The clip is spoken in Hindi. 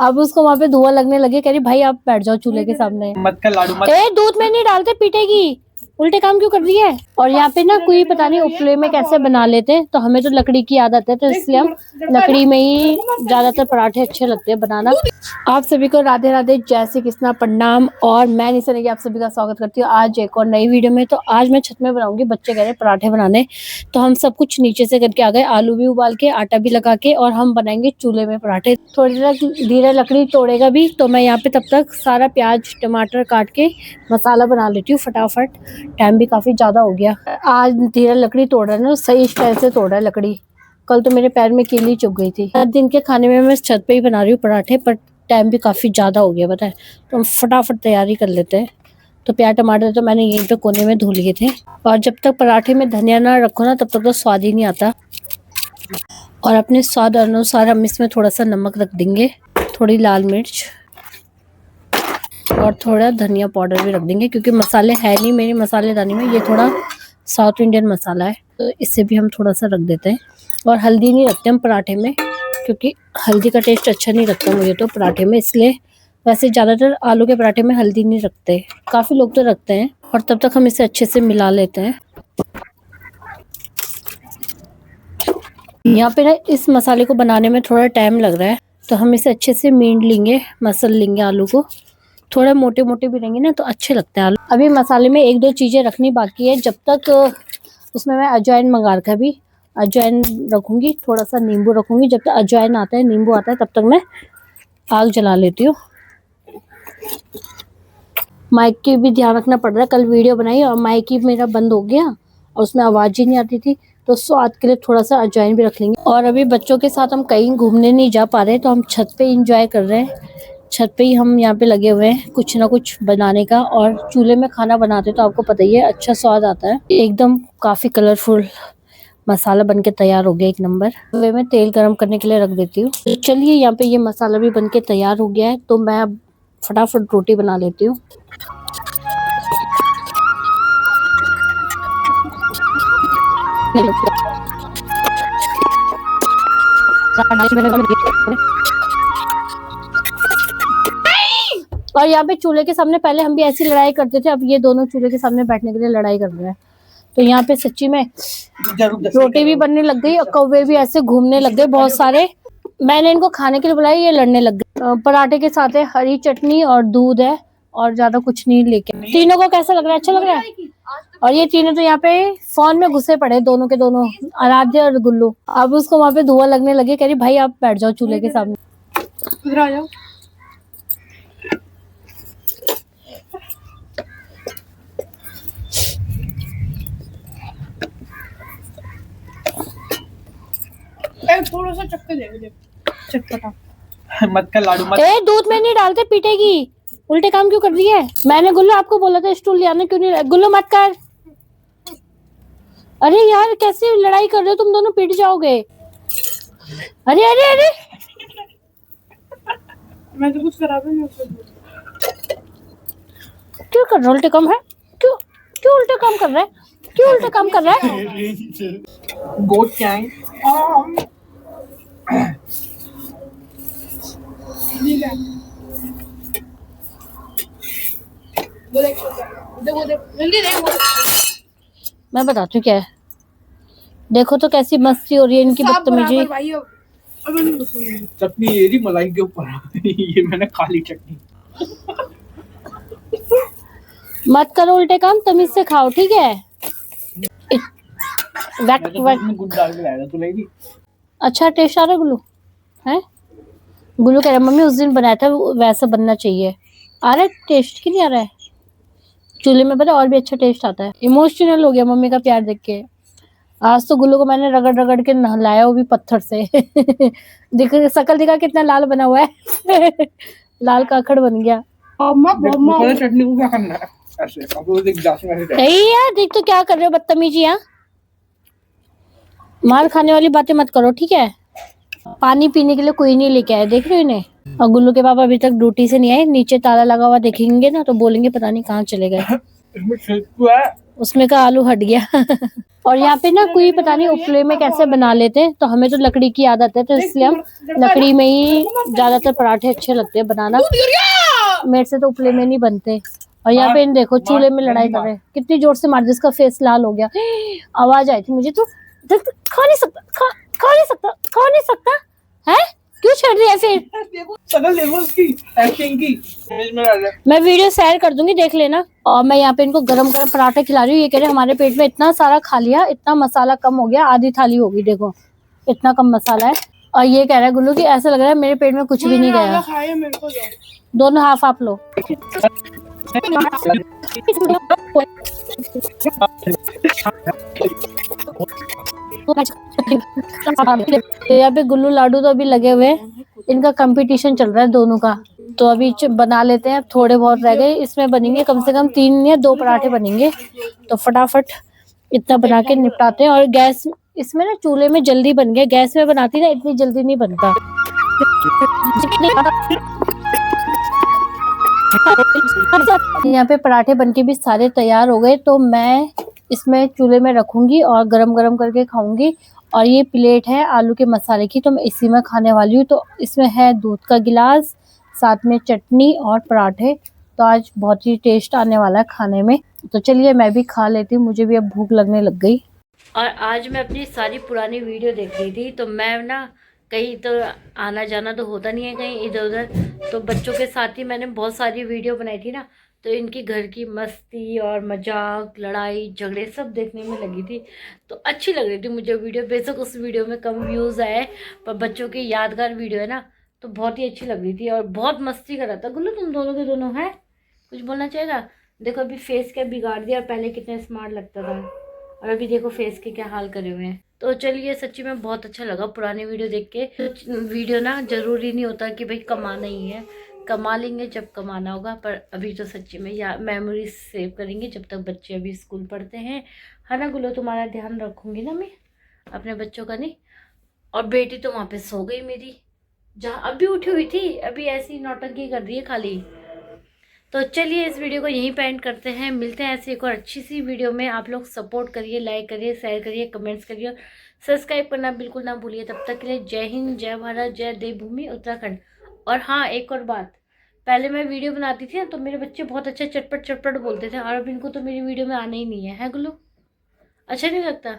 अब उसको वहां पे धुआं लगने लगे, कह रही भाई आप बैठ जाओ चूल्हे के सामने, मत कर लाडू मत। दूध में नहीं डालते, पीटेगी, उल्टे काम क्यों कर रही है। और यहाँ पे ना कोई पता नहीं उपले में कैसे बना लेते हैं, तो हमें तो लकड़ी की आदत है, तो इसलिए हम लकड़ी में ही ज्यादातर पराठे अच्छे लगते हैं बनाना। आप सभी को राधे राधे, जय श्री कृष्णा, प्रणाम। और मैं निशा नेगी आप सभी का स्वागत करती हूँ आज एक और नई वीडियो में। तो आज मैं छत में बनाऊंगी, बच्चे कह रहे हैं पराठे बनाने, तो हम सब कुछ नीचे से करके आ गए, आलू भी उबाल के, आटा भी लगा के, और हम बनाएंगे चूल्हे में पराठे। थोड़ी देर धीरे लकड़ी तोड़ेगा भी, तो मैं यहाँ पे तब तक सारा प्याज टमाटर काट के मसाला बना लेती हूँ फटाफट। टाइम भी काफी ज्यादा हो गया। आज धीरे लकड़ी तोड़ रहा है ना, सही स्टाइल से तोड़ रहा है लकड़ी। कल तो मेरे पैर में कीली चुभ गई थी। हर दिन के खाने में मैं छत पे ही बना रही हूँ पराठे, पर टाइम भी काफी ज्यादा हो गया पता है, तो हम फटाफट तैयारी कर लेते हैं। तो प्याज टमाटर तो मैंने यहीं पे कोने में धो लिए थे, और जब तक पराठे में धनिया ना रखो ना, तब तक तो स्वाद ही नहीं आता। और अपने स्वाद अनुसार हम इसमें थोड़ा सा नमक रख देंगे, थोड़ी लाल मिर्च और थोड़ा धनिया पाउडर भी रख देंगे, क्योंकि मसाले है नहीं मेरी मसालेदानी में, ये थोड़ा साउथ इंडियन मसाला है, तो इससे भी हम थोड़ा सा रख देते हैं। और हल्दी नहीं रखते हम पराठे में, क्योंकि हल्दी का टेस्ट अच्छा नहीं लगता मुझे तो पराठे में, इसलिए वैसे ज़्यादातर आलू के पराठे में हल्दी नहीं रखते, काफ़ी लोग तो रखते हैं। और तब तक हम इसे अच्छे से मिला लेते हैं। यहाँ पे ना इस मसाले को बनाने में थोड़ा टाइम लग रहा है, तो हम इसे अच्छे से मींड लेंगे, मसल लेंगे आलू को। थोड़ा मोटे मोटे भी रहेंगे ना तो अच्छे लगते हैं आलू। अभी मसाले में एक दो चीज़ें रखनी बाकी है, जब तक उसमें मैं अजवाइन मंगा रखा है, अभी अजवाइन रखूँगी, थोड़ा सा नींबू रखूँगी। जब तक अजवाइन आता है नींबू आता है तब तक मैं आग जला लेती हूँ। माइक की भी ध्यान रखना पड़ रहा है, कल वीडियो बनाई और माइक ही मेरा बंद हो गया और उसमें आवाज़ ही नहीं आती थी, तो स्वाद के लिए थोड़ा सा अजवाइन भी रख लेंगे। और अभी बच्चों के साथ हम कहीं घूमने नहीं जा पा रहे, तो हम छत पे इंजॉय कर रहे हैं। छत पे ही हम यहाँ पे लगे हुए हैं कुछ ना कुछ बनाने का, और चूल्हे में खाना बनाते तो आपको पता ही है अच्छा स्वाद आता है। एकदम काफ़ी कलरफुल मसाला बन के तैयार हो गया एक नंबर। तवे में तेल गरम करने के लिए रख देती हूँ। तो चलिए यहाँ पे ये मसाला भी बन के तैयार हो गया है, तो मैं अब फटाफट रोटी बना लेती हूँ। और यहाँ पे चूल्हे के सामने पहले हम भी ऐसी लड़ाई करते थे, अब ये दोनों चूल्हे के सामने बैठने के लिए लड़ाई कर रहे हैं। तो यहाँ पे सच्ची में रोटी भी बनने लग गई और कौवे भी ऐसे घूमने लग गए बहुत सारे। मैंने इनको खाने के लिए बुलाया, ये लड़ने लग गए। पराठे के साथ है हरी चटनी और दूध है, और ज्यादा कुछ नहीं लेके। तीनों को कैसा लग रहा है? अच्छा लग रहा है। और ये तीनों तो यहाँ पे फोन में घुसे पड़े, दोनों के दोनों, आराध्य और गुल्लू। अब उसको वहां पे धुआं लगने लगे, कह रही भाई आप बैठ जाओ चूल्हे के सामने, इधर आ जाओ। थोड़ा सा चक्कर दे, चटपटा मत कर लाडू मत। दूध में नहीं डालते, पीटेगी, उल्टे काम क्यों कर रही है। मैंने गुल्लू आपको बोला था स्टूल ले आने, क्यों नहीं? गुल्लू मत कर। अरे यार कैसे लड़ाई कर रहे हो तुम दोनों, पिट जाओगे। अरे अरे अरे मैं तो कुछ खराब नहीं। क्यों कर रहे हो उल्टे काम है? क्यों क्यों उल्टे काम कर रहा है? क्यों उल्टे काम कर रहा है? गोट क्या है? मैं बताती हूँ क्या है, देखो तो कैसी मस्ती हो रही है इनकी, बदतमीजी। चटनी ये मलाई के ऊपर ये मैंने काली चटनी। मत करो उल्टे काम, तमीज से खाओ ठीक है। गुड़ डाल के लाया था तू, नहीं? अच्छा टेस्ट आ रहा है गुल्लू है? गुल्लू कह रहा मम्मी उस दिन बनाया था वैसा बनना चाहिए। आ रहा है टेस्ट की नहीं आ रहा है? चूल्हे में पता और भी अच्छा टेस्ट आता है। इमोशनल हो गया मम्मी का प्यार देख के। आज तो गुल्लू को मैंने रगड़ रगड़ के नहलाया, वो भी पत्थर से। दिख शकल दिखा कितना लाल बना हुआ है। लाल काकड़ बन गया। चटनी को क्या करना है? ऐसे यार देख तो क्या कर रहे हो बदतमीजी। यहाँ मार खाने वाली बातें मत करो ठीक है। पानी पीने के लिए कोई नहीं लेके आए, देख रहे हो इन्हें। और गुल्लू के पापा अभी तक ड्यूटी से नहीं आए, नीचे ताला लगा हुआ देखेंगे ना तो बोलेंगे पता नहीं कहाँ चले गए। इसमें छिलका है। उसमें का आलू हट गया। और यहाँ पे ना कोई पता नहीं उपले में कैसे बना लेते हैं, तो हमें तो लकड़ी की आदत है, तो इसलिए हम लकड़ी में ही ज्यादातर पराठे अच्छे लगते हैं बनाना। मेरे से तो उपले में नहीं बनते। और यहाँ पे इन देखो चूल्हे में लड़ाई कर रहे हैं, कितनी जोर से मार, जिसका फेस लाल हो गया। आवाज आई थी मुझे तो खा नहीं सकता, खा नहीं सकता, खा नहीं सकता है, क्यों छेड़ रही है फिर? सकल देखो उसकी एक्टिंग की। इमेज में डाल दे। मैं वीडियो शेयर कर दूंगी, देख लेना। और मैं यहाँ पे इनको गरम गरम पराठे खिला रही हूँ। ये कह रहे हमारे पेट में इतना सारा खा लिया, इतना मसाला कम हो गया, आधी थाली होगी, देखो इतना कम मसाला है। और ये कह रहा है गुल्लू कि ऐसा लग रहा है मेरे पेट में कुछ भी नहीं गया। दोनों हाफ आप लो। यहाँ पे गुल्लू लाडू तो अभी लगे हुए हैं, इनका कंपटीशन चल रहा है दोनों का। तो अभी बना लेते हैं, थोड़े बहुत रह गए, इसमें बनेंगे कम से कम 3 या 2 पराठे बनेंगे, तो फटाफट इतना बना के निपटाते हैं। और गैस इसमें ना चूल्हे में जल्दी बन गया, गैस में बनाती ना इतनी जल्दी नहीं बनता। यहाँ पे पराठे बनके भी सारे तैयार हो गए, तो मैं इसमें चूल्हे में रखूंगी और गरम गरम करके खाऊंगी। और ये प्लेट है आलू के मसाले की, तो मैं इसी में खाने वाली हूँ। तो इसमें है दूध का गिलास, साथ में चटनी और पराठे। तो आज बहुत ही टेस्ट आने वाला है खाने में। तो चलिए मैं भी खा लेती हूँ, मुझे भी अब भूख लगने लग गई। और आज मैं अपनी सारी पुरानी वीडियो देख रही थी, तो मैं ना कहीं तो आना जाना तो होता नहीं है कहीं इधर उधर, तो बच्चों के साथ ही मैंने बहुत सारी वीडियो बनाई थी ना, तो इनकी घर की मस्ती और मजाक, लड़ाई झगड़े सब देखने में लगी थी। तो अच्छी लग रही थी मुझे वीडियो। बेशक उस वीडियो में कम व्यूज़ आए, पर बच्चों की यादगार वीडियो है ना, तो बहुत ही अच्छी लग रही थी। और बहुत मस्ती कर रहा था गुल्लू, तुम दोनों के दोनों है। कुछ बोलना चाहेगा? देखो अभी फेस क्या बिगाड़ दिया, पहले कितने स्मार्ट लगता था, और अभी देखो फेस के क्या हाल करे हुए हैं। तो चलिए सच्ची में बहुत अच्छा लगा पुरानी वीडियो देख के। वीडियो ना जरूरी नहीं होता कि भाई कमाना ही है, कमा लेंगे जब कमाना होगा, पर अभी तो सच्ची में या मेमोरीज सेव करेंगे जब तक बच्चे अभी स्कूल पढ़ते हैं, है ना गुल्लू? तुम्हारा ध्यान रखूंगी ना मैं अपने बच्चों का, नहीं। और बेटी तो वहाँ पे सो गई मेरी, जहाँ अभी उठी हुई थी, अभी ऐसी नौटंकी कर रही है खाली। तो चलिए इस वीडियो को यहीं पे एंड करते हैं, मिलते हैं ऐसी एक और अच्छी सी वीडियो में। आप लोग सपोर्ट करिए, लाइक करिए, शेयर करिए, कमेंट्स करिए, सब्सक्राइब करना बिल्कुल ना भूलिए। तब तक के लिए जय हिंद, जय भारत, जय देवभूमि उत्तराखंड। और हाँ, एक और बात, पहले मैं वीडियो बनाती थी ना, तो मेरे बच्चे बहुत अच्छा चटपट चटपट बोलते थे, और अब इनको तो मेरी वीडियो में आना ही नहीं है गुल्लू? अच्छा नहीं लगता?